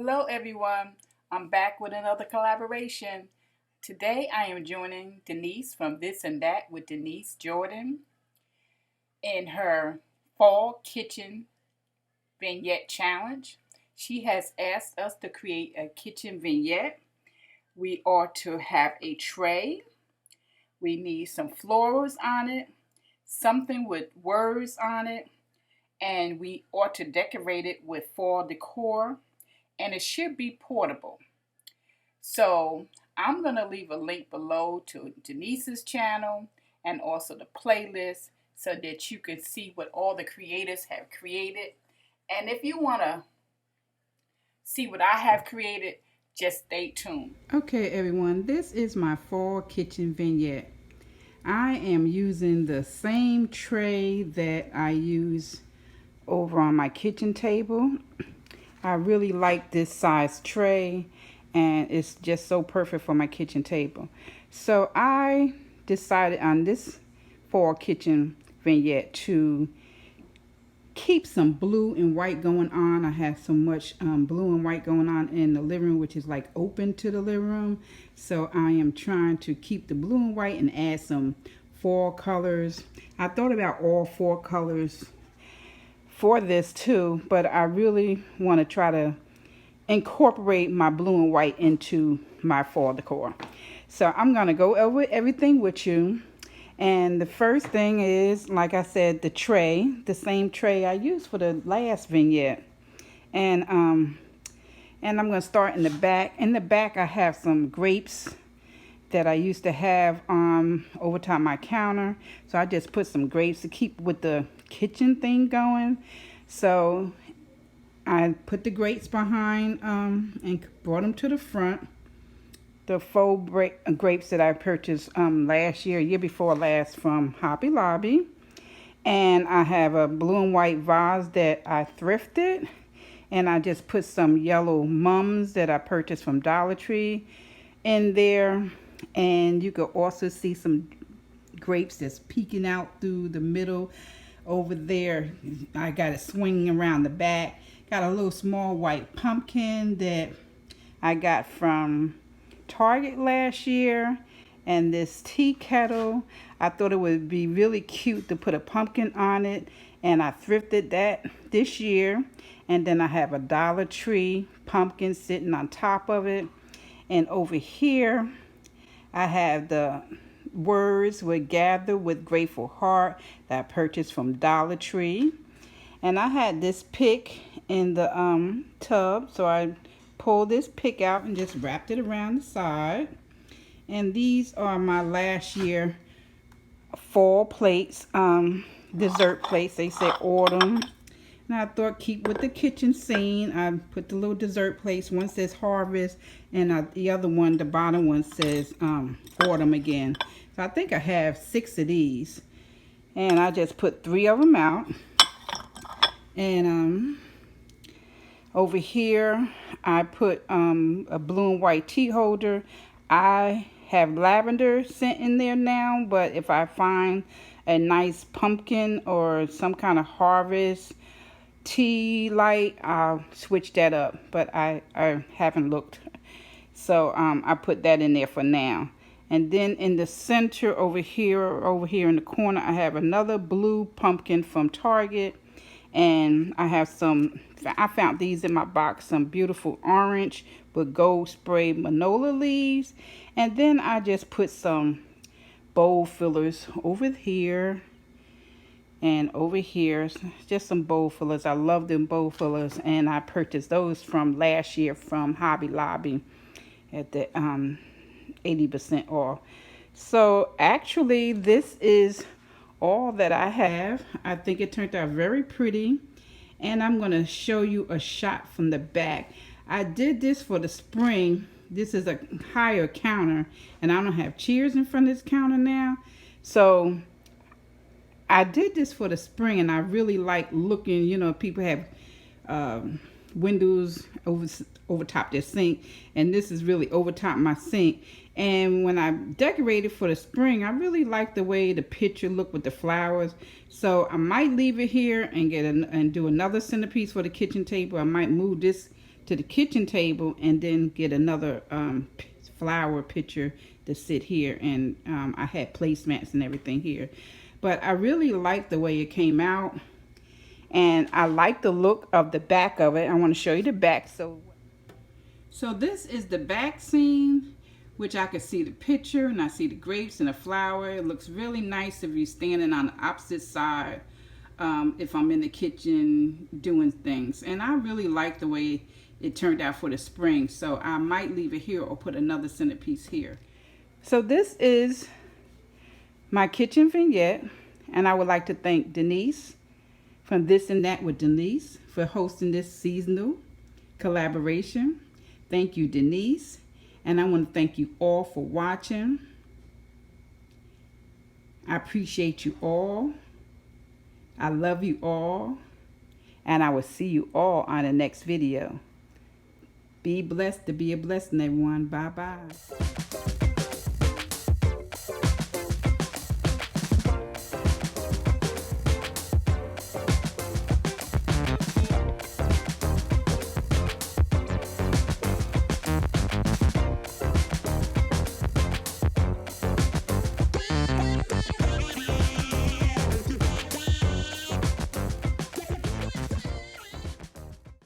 Hello everyone, I'm back with another collaboration. Today I am joining Denise from This and That with Denise Jordan in her Fall Kitchen Vignette Challenge. She has asked us to create a kitchen vignette. We are to have a tray. We need some florals on it, something with words on it, and we ought to decorate it with fall decor, and it should be portable. So I'm going to leave a link below to Denise's channel and also the playlist so that you can see what all the creators have created. And if you want to see what I have created, just stay tuned. Okay, everyone, this is my fall kitchen vignette. I am using the same tray that I use over on my kitchen table. I really like this size tray, and it's just so perfect for my kitchen table. So I decided on this fall kitchen vignette to keep some blue and white going on. I have so much blue and white going on in the living room, which is like open to the living room. So I am trying to keep the blue and white and add some fall colors. I thought about all four colors for this too, but I really want to try to incorporate my blue and white into my fall decor. So I'm going to go over everything with you. And the first thing is, like I said, the tray, the same tray I used for the last vignette. And I'm going to start in the back. In the back, I have some grapes that I used to have over top my counter. So I just put some grapes to keep with the kitchen thing going. So I put the grapes behind and brought them to the front. The faux grapes that I purchased last year before last from Hobby Lobby. And I have a blue and white vase that I thrifted. And I just put some yellow mums that I purchased from Dollar Tree in there. And you can also see some grapes that's peeking out through the middle over there. I got it swinging around the back. Got a little small white pumpkin that I got from Target last year, and this tea kettle. I thought it would be really cute to put a pumpkin on it, and I thrifted that this year. And then I have a Dollar Tree pumpkin sitting on top of it. And over here I have the words with gather with grateful heart that I purchased from Dollar Tree. And I had this pick in the tub, so I pulled this pick out and just wrapped it around the side. And these are my last year fall plates, dessert plates. They say autumn. And I thought keep with the kitchen scene. I put the little dessert plates. One says harvest, and the other one, the bottom one, says autumn again. So I think I have 6 of these. And I just put 3 of them out. And over here, I put a blue and white tea holder. I have lavender scent in there now, but if I find a nice pumpkin or some kind of harvest tea light, I'll switch that up. But I haven't looked. So I put that in there for now. And then in the center over here in the corner, I have another blue pumpkin from Target. And I have I found these in my box, some beautiful orange with gold spray manola leaves. And then I just put some bowl fillers over here and over here. Just some bowl fillers. I love them bowl fillers. And I purchased those from last year from Hobby Lobby at the 80% off. So actually this is all that I have. I think it turned out very pretty, and I'm going to show you a shot from the back. I did this for the spring. This is a higher counter, and I don't have chairs in front of this counter now, so I did this for the spring, and I really like looking, people have windows over top their sink, and this is really over top my sink. And when I decorated for the spring, I really like the way the picture looked with the flowers. So I might leave it here and and do another centerpiece for the kitchen table. I might move this to the kitchen table and then get another flower picture to sit here. And I had placemats and everything here. But I really like the way it came out. And I like the look of the back of it. I want to show you the back. So this is the back scene, which I can see the picture and I see the grapes and the flower. It looks really nice if you're standing on the opposite side, if I'm in the kitchen doing things. And I really like the way it turned out for the spring. So I might leave it here or put another centerpiece here. So this is my kitchen vignette. And I would like to thank Denise from This and That with Denise for hosting this seasonal collaboration. Thank you, Denise. And I want to thank you all for watching. I appreciate you all. I love you all. And I will see you all on the next video. Be blessed to be a blessing, everyone. Bye-bye.